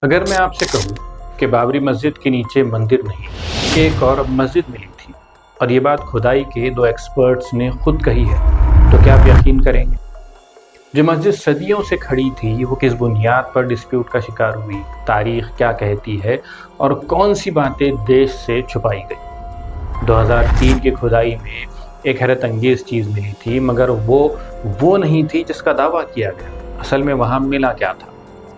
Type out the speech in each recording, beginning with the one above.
अगर मैं आपसे कहूँ कि बाबरी मस्जिद के नीचे मंदिर नहीं एक और मस्जिद मिली थी और ये बात खुदाई के दो एक्सपर्ट्स ने खुद कही है, तो क्या आप यकीन करेंगे? जो मस्जिद सदियों से खड़ी थी वो किस बुनियाद पर डिस्प्यूट का शिकार हुई, तारीख क्या कहती है और कौन सी बातें देश से छुपाई गई। 2003 की खुदाई में एक हैरत अंगेज़ चीज़ मिली थी, मगर वो नहीं थी जिसका दावा किया गया। असल में वहाँ मिला क्या था,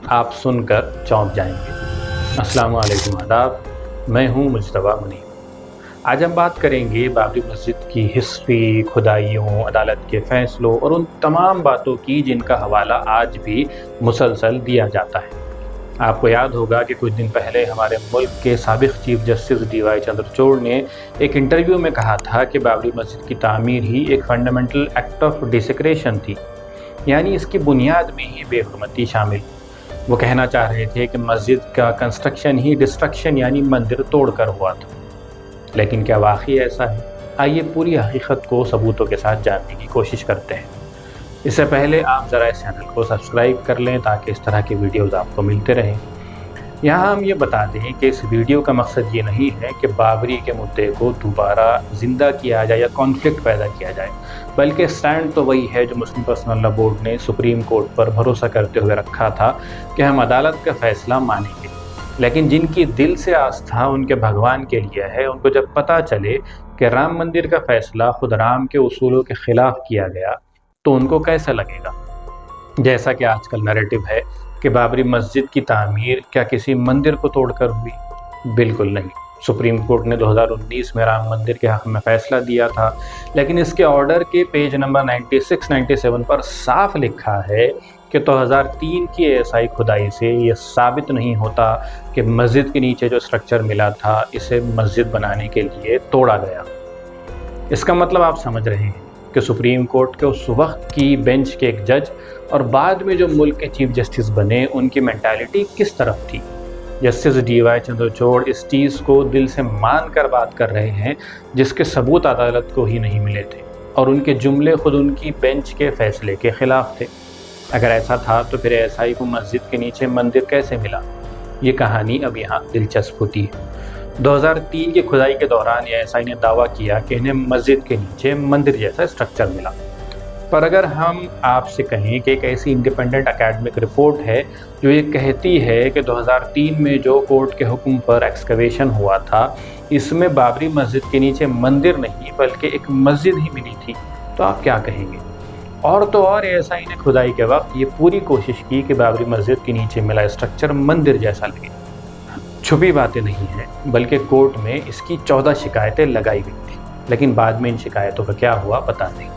आप सुनकर चौंक जाएंगे। अस्सलाम वालेकुम, आदाब, मैं हूँ मुजतबा मुनीर। आज हम बात करेंगे बाबरी मस्जिद की हिस्ट्री, खुदाइयों, अदालत के फ़ैसलों और उन तमाम बातों की जिनका हवाला आज भी मुसलसल दिया जाता है। आपको याद होगा कि कुछ दिन पहले हमारे मुल्क के साबिक़ चीफ जस्टिस DY चंद्रचूड़ ने एक इंटरव्यू में कहा था कि बाबरी मस्जिद की तामीर ही एक फंडामेंटल एक्ट ऑफ डिसेक्रेशन थी, यानी इसकी बुनियाद में ही बेहुरमती शामिल। वो कहना चाह रहे थे कि मस्जिद का कंस्ट्रक्शन ही डिस्ट्रक्शन यानी मंदिर तोड़कर हुआ था। लेकिन क्या वाकई ऐसा है? आइए पूरी हकीकत को सबूतों के साथ जानने की कोशिश करते हैं। इससे पहले आप ज़रा इस चैनल को सब्सक्राइब कर लें ताकि इस तरह के वीडियोज़ आपको मिलते रहें। यहाँ हम ये बता दें कि इस वीडियो का मकसद ये नहीं है कि बाबरी के मुद्दे को दोबारा ज़िंदा किया जाए या कॉन्फ्लिक्ट पैदा किया जाए, बल्कि स्टैंड तो वही है जो मुस्लिम पर्सनल लॉ बोर्ड ने सुप्रीम कोर्ट पर भरोसा करते हुए रखा था कि हम अदालत का फ़ैसला मानेंगे। लेकिन जिनकी दिल से आस्था उनके भगवान के लिए है, उनको जब पता चले कि राम मंदिर का फ़ैसला खुद राम के उसूलों के ख़िलाफ़ किया गया तो उनको कैसा लगेगा। जैसा कि आजकल नैरेटिव है कि बाबरी मस्जिद की तामीर क्या किसी मंदिर को तोड़कर हुई? बिल्कुल नहीं। सुप्रीम कोर्ट ने 2019 में राम मंदिर के हक़ में फ़ैसला दिया था, लेकिन इसके ऑर्डर के पेज नंबर 96-97 पर साफ लिखा है कि 2003 की ASI खुदाई से ये साबित नहीं होता कि मस्जिद के नीचे जो स्ट्रक्चर मिला था इसे मस्जिद बनाने के लिए तोड़ा गया। इसका मतलब आप समझ रहे हैं कि सुप्रीम कोर्ट के उस वक्त की बेंच के एक जज और बाद में जो मुल्क के चीफ जस्टिस बने उनकी मेंटालिटी किस तरफ थी। जस्टिस DY चंद्रचूड़ इस चीज़ को दिल से मान कर बात कर रहे हैं जिसके सबूत अदालत को ही नहीं मिले थे, और उनके जुमले खुद उनकी बेंच के फैसले के ख़िलाफ़ थे। अगर ऐसा था तो फिर ASI को मस्जिद के नीचे मंदिर कैसे मिला? ये कहानी अब यहाँ दिलचस्प होती है। 2003 की खुदाई के दौरान ASI ने दावा किया कि इन्हें मस्जिद के नीचे मंदिर जैसा स्ट्रक्चर मिला। पर अगर हम आपसे कहें कि एक ऐसी इंडिपेंडेंट एकेडमिक रिपोर्ट है जो ये कहती है कि 2003 में जो कोर्ट के हुक्म पर एक्सकवेशन हुआ था इसमें बाबरी मस्जिद के नीचे मंदिर नहीं बल्कि एक मस्जिद ही मिली थी, तो आप क्या कहेंगे? और तो और ASI ने खुदाई के वक्त ये पूरी कोशिश की कि बाबरी मस्जिद के नीचे मिला स्ट्रक्चर मंदिर जैसा लगे। छुपी बातें नहीं हैं, बल्कि कोर्ट में इसकी 14 शिकायतें लगाई गई थी, लेकिन बाद में इन शिकायतों का क्या हुआ पता नहीं।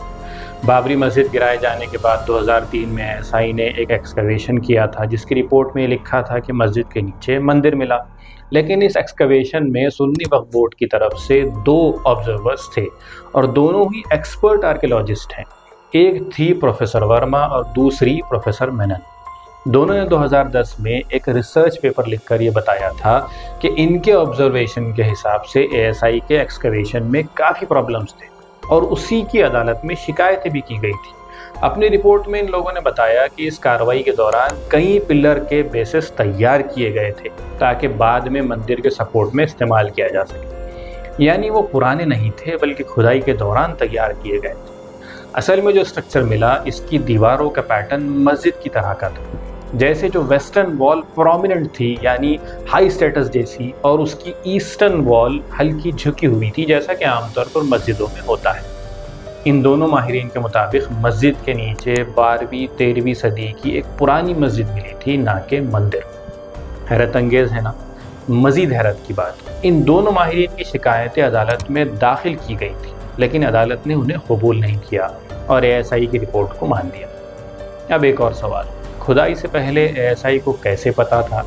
बाबरी मस्जिद गिराए जाने के बाद 2003 में ASI ने एक एक्सकवेशन किया था जिसकी रिपोर्ट में लिखा था कि मस्जिद के नीचे मंदिर मिला, लेकिन इस एक्सकवेशन में सुन्नी वक्फ बोर्ड की तरफ से 2 ऑब्जर्वर्स थे और दोनों ही एक्सपर्ट आर्कियोलॉजिस्ट हैं। एक थी प्रोफेसर वर्मा और दूसरी प्रोफेसर मेनन। दोनों ने 2010 में एक रिसर्च पेपर लिखकर ये बताया था कि इनके ऑब्जर्वेशन के हिसाब से ASI के एक्सकवेशन में काफ़ी प्रॉब्लम्स थे और उसी की अदालत में शिकायतें भी की गई थी। अपनी रिपोर्ट में इन लोगों ने बताया कि इस कार्रवाई के दौरान कई पिलर के बेसिस तैयार किए गए थे ताकि बाद में मंदिर के सपोर्ट में इस्तेमाल किया जा सके, यानी वो पुराने नहीं थे बल्कि खुदाई के दौरान तैयार किए गए थे। असल में जो स्ट्रक्चर मिला इसकी दीवारों का पैटर्न मस्जिद की तरह का था, जैसे जो वेस्टर्न वॉल प्रोमिनेंट थी यानी हाई स्टेटस जैसी, और उसकी ईस्टर्न वॉल हल्की झुकी हुई थी जैसा कि आमतौर पर मस्जिदों में होता है। इन दोनों माहिरीन के मुताबिक मस्जिद के नीचे 12वीं-13वीं सदी की एक पुरानी मस्जिद मिली थी, ना कि मंदिर। हैरत अंगेज़ है ना? मज़ीद हैरत की बात, इन दोनों माहिरीन की शिकायतें अदालत में दाखिल की गई थी, लेकिन अदालत ने उन्हें कबूल नहीं किया और ASI की रिपोर्ट को मान लिया। अब एक और सवाल, खुदाई से पहले ASI को कैसे पता था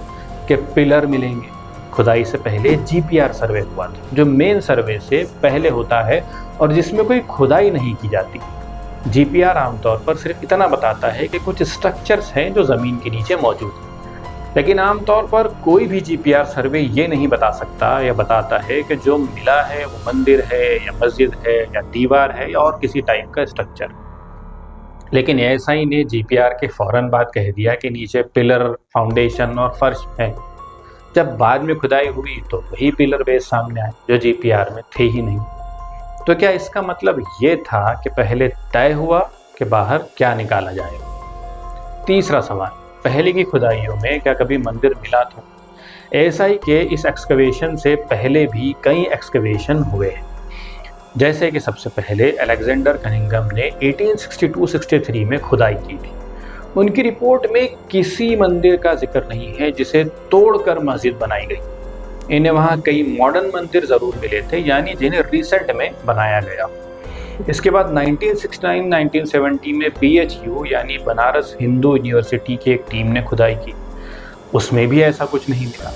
कि पिलर मिलेंगे? खुदाई से पहले GPR सर्वे हुआ था, जो मेन सर्वे से पहले होता है और जिसमें कोई खुदाई नहीं की जाती। GPR आमतौर पर सिर्फ इतना बताता है कि कुछ स्ट्रक्चर्स हैं जो ज़मीन के नीचे मौजूद हैं, लेकिन आमतौर पर कोई भी GPR सर्वे ये नहीं बता सकता या बताता है कि जो मिला है वो मंदिर है या मस्जिद है या दीवार है या और किसी टाइप का स्ट्रक्चर। लेकिन ASI ने GPR के फ़ौरन बाद कह दिया कि नीचे पिलर, फाउंडेशन और फर्श है, जब बाद में खुदाई हुई तो वही पिलर बेस सामने आए जो GPR में थे ही नहीं। तो क्या इसका मतलब ये था कि पहले तय हुआ कि बाहर क्या निकाला जाएगा? तीसरा सवाल, पहले की खुदाइयों में क्या कभी मंदिर मिला था? ASI के इस एक्सकवेशन से पहले भी कई एक्सकवेशन हुए हैं। जैसे कि सबसे पहले अलेक्जेंडर कनिंघम ने 1862-63 में खुदाई की थी। उनकी रिपोर्ट में किसी मंदिर का जिक्र नहीं है जिसे तोड़कर मस्जिद बनाई गई। इन्हें वहाँ कई मॉडर्न मंदिर ज़रूर मिले थे, यानी जिन्हें रिसेंट में बनाया गया। इसके बाद 1969-1970 में BHU यानी बनारस हिंदू यूनिवर्सिटी की एक टीम ने खुदाई की, उसमें भी ऐसा कुछ नहीं मिला।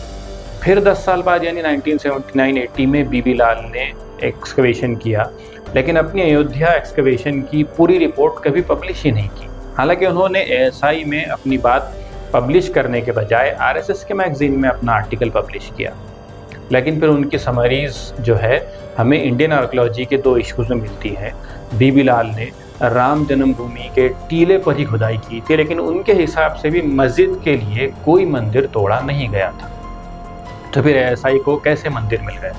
फिर 10 साल बाद यानी 1979-80 में बीबी लाल ने एक्सकवेशन किया, लेकिन अपनी अयोध्या एक्सकवेशन की पूरी रिपोर्ट कभी पब्लिश ही नहीं की। हालांकि उन्होंने ASI में अपनी बात पब्लिश करने के बजाय RSS के मैगजीन में अपना आर्टिकल पब्लिश किया, लेकिन फिर उनकी समरीज जो है हमें इंडियन आर्कियोलॉजी के 2 इश्यूज में मिलती है। बीबी लाल ने राम जन्मभूमि के टीले पर ही खुदाई की थी, लेकिन उनके हिसाब से भी मस्जिद के लिए कोई मंदिर तोड़ा नहीं गया था। तो फिर ASI को कैसे मंदिर मिल गया?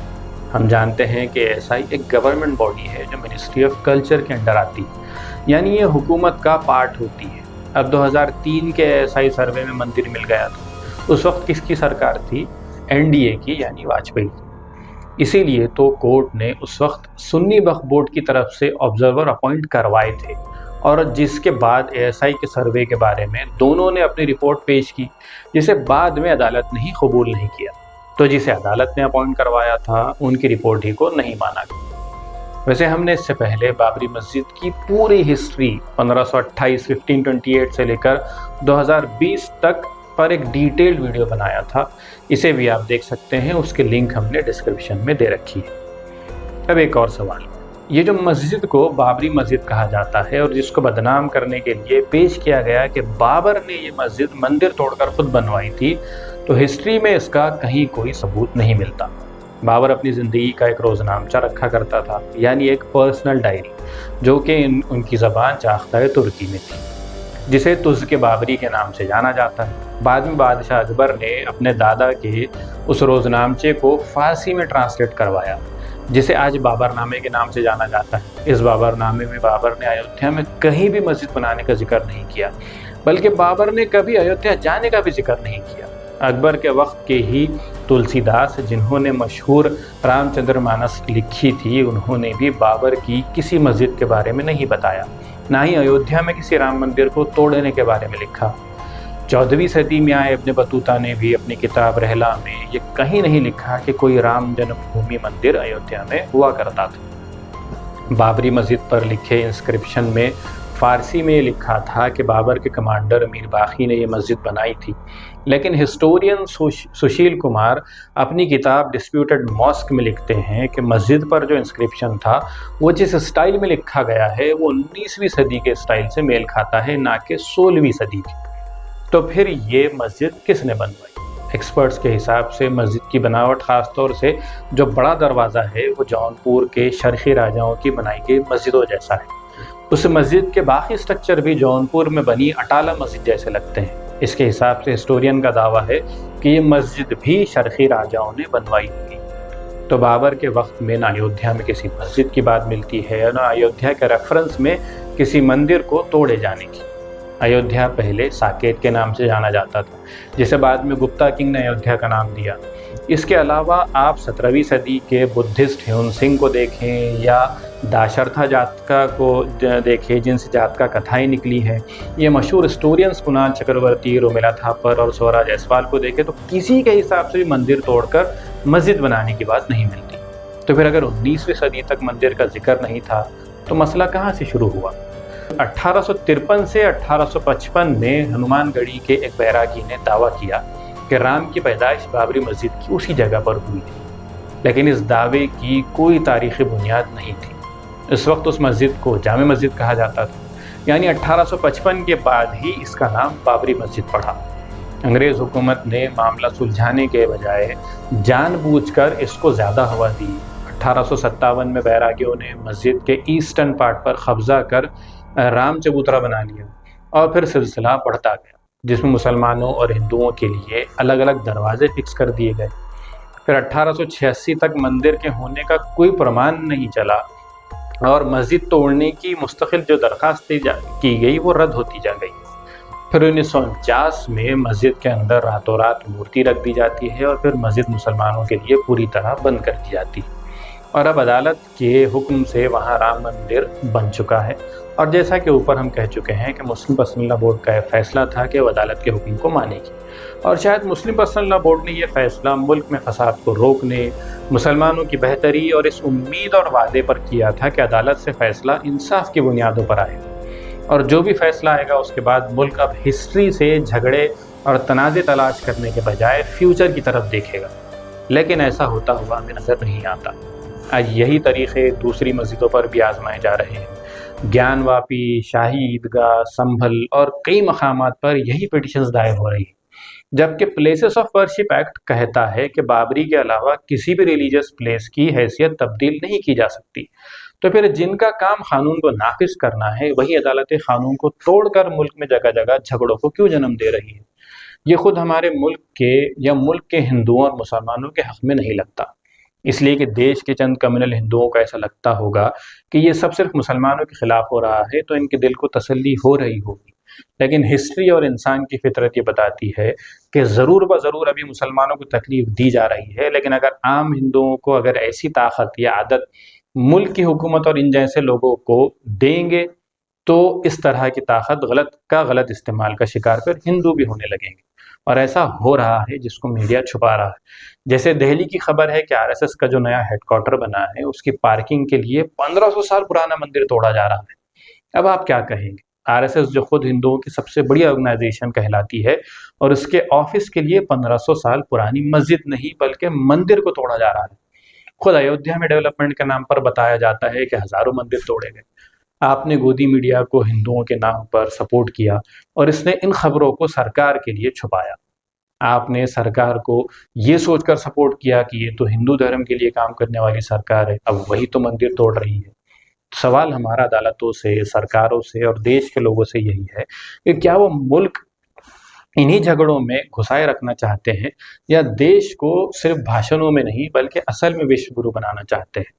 हम जानते हैं कि ASI एक गवर्नमेंट बॉडी है जो मिनिस्ट्री ऑफ कल्चर के अंडर आती है, यानी ये हुकूमत का पार्ट होती है। अब 2003 के ASI सर्वे में मंदिर मिल गया था। उस वक्त किसकी सरकार थी? NDA की, यानी वाजपेयी। इसीलिए तो कोर्ट ने उस वक्त सुन्नी वक्फ बोर्ड की तरफ से ऑब्जर्वर अपॉइंट करवाए थे, और जिसके बाद ASI के सर्वे के बारे में दोनों ने अपनी रिपोर्ट पेश की, जिसे बाद में अदालत ने ही कबूल नहीं किया। तो जिसे अदालत ने अपॉइंट करवाया था उनकी रिपोर्ट ही को नहीं माना गया। वैसे हमने इससे पहले बाबरी मस्जिद की पूरी हिस्ट्री 1528 से लेकर 2020 तक पर एक डिटेल्ड वीडियो बनाया था, इसे भी आप देख सकते हैं, उसके लिंक हमने डिस्क्रिप्शन में दे रखी है। अब एक और सवाल, ये जो मस्जिद को बाबरी मस्जिद कहा जाता है और जिसको बदनाम करने के लिए पेश किया गया कि बाबर ने ये मस्जिद मंदिर तोड़कर खुद बनवाई थी, तो हिस्ट्री में इसका कहीं कोई सबूत नहीं मिलता। बाबर अपनी ज़िंदगी का एक रोज़नामचा रखा करता था, यानी एक पर्सनल डायरी, जो कि उनकी ज़बान चाख्ता तुर्की में थी, जिसे तुज़ के बाबरी के नाम से जाना जाता है। बाद में बादशाह अकबर ने अपने दादा के उस रोज़नामचे को फ़ारसी में ट्रांसलेट करवाया, जिसे आज बाबरनामे के नाम से जाना जाता है। इस बाबरनामे में बाबर ने अयोध्या में कहीं भी मस्जिद बनाने का जिक्र नहीं किया, बल्कि बाबर ने कभी अयोध्या जाने का भी जिक्र नहीं किया। अकबर के वक्त के ही तुलसीदास, जिन्होंने मशहूर रामचंद्र मानस लिखी थी, उन्होंने भी बाबर की किसी मस्जिद के बारे में नहीं बताया, ना ही अयोध्या में किसी राम मंदिर को तोड़ने के बारे में लिखा। 14वीं सदी में आए इब्न बतूता ने भी अपनी किताब रहला में ये कहीं नहीं लिखा कि कोई राम जन्मभूमि मंदिर अयोध्या में हुआ करता था। बाबरी मस्जिद पर लिखे इंस्क्रिप्शन में फ़ारसी में लिखा था कि बाबर के कमांडर मीर बाकी ने ये मस्जिद बनाई थी, लेकिन हिस्टोरियन सुशील कुमार अपनी किताब डिस्प्यूटेड मॉस्क में लिखते हैं कि मस्जिद पर जो इंस्क्रिप्शन था वो जिस स्टाइल में लिखा गया है वो 19वीं सदी के स्टाइल से मेल खाता है, ना कि 16वीं सदी की। तो फिर ये मस्जिद किसने बनवाई? एक्सपर्ट्स के हिसाब से मस्जिद की बनावट, ख़ासतौर से जो बड़ा दरवाज़ा है, वो जौनपुर के शर्खी राजाओं की बनाई गई मस्जिदों जैसा है। उस मस्जिद के बाकी स्ट्रक्चर भी जौनपुर में बनी अटाला मस्जिद जैसे लगते हैं। इसके हिसाब से हिस्टोरियन का दावा है कि ये मस्जिद भी शर्खी राजाओं ने बनवाई थी। तो बाबर के वक्त में ना अयोध्या में किसी मस्जिद की बात मिलती है, ना अयोध्या के रेफरेंस में किसी मंदिर को तोड़े जाने की। अयोध्या पहले साकेत के नाम से जाना जाता था, जिसे बाद में गुप्ता किंग ने अयोध्या का नाम दिया। इसके अलावा आप 17वीं सदी के बुद्धिस्ट ह्यून सिंह को देखें या दाशरथा जातका को देखें, जिनसे जातका कथाएं निकली हैं। ये मशहूर हिस्टोरियंस कुणाल चक्रवर्ती, रोमिला थापर और स्वराज जायसवाल को देखें तो किसी के हिसाब से भी मंदिर तोड़कर मस्जिद बनाने की बात नहीं मिलती। तो फिर अगर 19वीं सदी तक मंदिर का जिक्र नहीं था तो मसला कहाँ से शुरू हुआ? 1853 से 1855 में हनुमानगढ़ी के एक बैरागी ने दावा किया कि राम की पैदाइश बाबरी मस्जिद की उसी जगह पर हुई थी, लेकिन इस दावे की कोई तारीखी बुनियाद नहीं थी। इस वक्त उस मस्जिद को जामे मस्जिद कहा जाता था, यानी 1855 के बाद ही इसका नाम बाबरी मस्जिद पड़ा। अंग्रेज़ हुकूमत ने मामला सुलझाने के बजाय जानबूझकर इसको ज़्यादा हवा दी। 1857 में बैरागियों ने मस्जिद के ईस्टर्न पार्ट पर कब्जा कर राम चबूतरा बना लिया और फिर सिलसिला बढ़ता गया। جس میں مسلمانوں اور ہندوؤں کے لیے الگ الگ دروازے فکس کر دیے گئے۔ پھر 1886 تک مندر کے ہونے کا کوئی پرمان نہیں چلا اور مسجد توڑنے کی مستقل جو درخواست کی گئی وہ رد ہوتی جا گئی۔ پھر 1949 میں مسجد کے اندر راتوں رات مورتی رکھ دی جاتی ہے اور پھر مسجد مسلمانوں کے لیے پوری طرح بند کر دی جاتی ہے، اور اب عدالت کے حکم سے وہاں رام مندر بن چکا ہے۔ اور جیسا کہ اوپر ہم کہہ چکے ہیں کہ مسلم پرسنل لا بورڈ کا یہ فیصلہ تھا کہ وہ عدالت کے حکم کو مانے گی، اور شاید مسلم پرسنل لا بورڈ نے یہ فیصلہ ملک میں فساد کو روکنے، مسلمانوں کی بہتری اور اس امید اور وعدے پر کیا تھا کہ عدالت سے فیصلہ انصاف کی بنیادوں پر آئے، اور جو بھی فیصلہ آئے گا اس کے بعد ملک اب ہسٹری سے جھگڑے اور تنازع تلاش کرنے کے بجائے فیوچر کی طرف دیکھے گا۔ لیکن ایسا ہوتا ہوا ہمیں نظر نہیں آتا۔ آج یہی طریقے دوسری مسجدوں پر بھی آزمائے جا رہے ہیں۔ گیان واپی، شاہی عیدگاہ، سنبھل اور کئی مقامات پر یہی پٹیشنز دائر ہو رہی ہیں، جبکہ پلیسز آف ورشپ ایکٹ کہتا ہے کہ بابری کے علاوہ کسی بھی ریلیجس پلیس کی حیثیت تبدیل نہیں کی جا سکتی۔ تو پھر جن کا کام قانون کو نافذ کرنا ہے وہی عدالت قانون کو توڑ کر ملک میں جگہ جگہ جھگڑوں کو کیوں جنم دے رہی ہے؟ یہ خود ہمارے ملک کے یا ملک کے ہندوؤں اور مسلمانوں کے حق میں نہیں لگتا، اس لیے کہ دیش کے چند کمیونل ہندوؤں کو ایسا لگتا ہوگا کہ یہ سب صرف مسلمانوں کے خلاف ہو رہا ہے تو ان کے دل کو تسلی ہو رہی ہوگی، لیکن ہسٹری اور انسان کی فطرت یہ بتاتی ہے کہ ضرور بضرور ابھی مسلمانوں کو تکلیف دی جا رہی ہے، لیکن اگر عام ہندوؤں کو اگر ایسی طاقت یا عادت ملک کی حکومت اور ان جیسے لوگوں کو دیں گے تو اس طرح کی طاقت غلط استعمال کا شکار پھر ہندو بھی ہونے لگیں گے، اور ایسا ہو رہا ہے جس کو میڈیا چھپا رہا ہے۔ جیسے دہلی کی خبر ہے کہ RSS کا جو نیا ہیڈ کوارٹر بنا ہے اس کی پارکنگ کے لیے 1500 سال پرانا مندر توڑا جا رہا ہے۔ اب آپ کیا کہیں گے؟ RSS جو خود ہندوؤں کی سب سے بڑی آرگنائزیشن کہلاتی ہے اور اس کے آفس کے لیے 1500 سال پرانی مسجد نہیں بلکہ مندر کو توڑا جا رہا ہے۔ خود ایودھیا میں ڈیولپمنٹ کے نام پر بتایا جاتا ہے کہ ہزاروں مندر توڑے گئے۔ آپ نے گودی میڈیا کو ہندوؤں کے نام پر سپورٹ کیا اور اس نے ان خبروں کو سرکار کے لیے چھپایا۔ آپ نے سرکار کو یہ سوچ کر سپورٹ کیا کہ یہ تو ہندو دھرم کے لیے کام کرنے والی سرکار ہے، اب وہی تو مندر توڑ رہی ہے۔ سوال ہمارا عدالتوں سے، سرکاروں سے اور دیش کے لوگوں سے یہی ہے کہ کیا وہ ملک انہی جھگڑوں میں گھسائے رکھنا چاہتے ہیں یا دیش کو صرف بھاشنوں میں نہیں بلکہ اصل میں وشو گرو بنانا چاہتے ہیں؟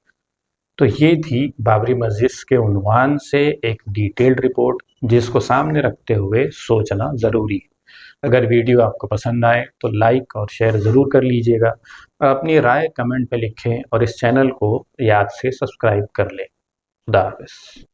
تو یہ تھی بابری مسجد کے عنوان سے ایک ڈیٹیلڈ رپورٹ جس کو سامنے رکھتے ہوئے سوچنا ضروری ہے۔ اگر ویڈیو آپ کو پسند آئے تو لائک اور شیئر ضرور کر لیجئے گا، اور اپنی رائے کمنٹ پہ لکھیں اور اس چینل کو یاد سے سبسکرائب کر لیں۔ خدا حافظ۔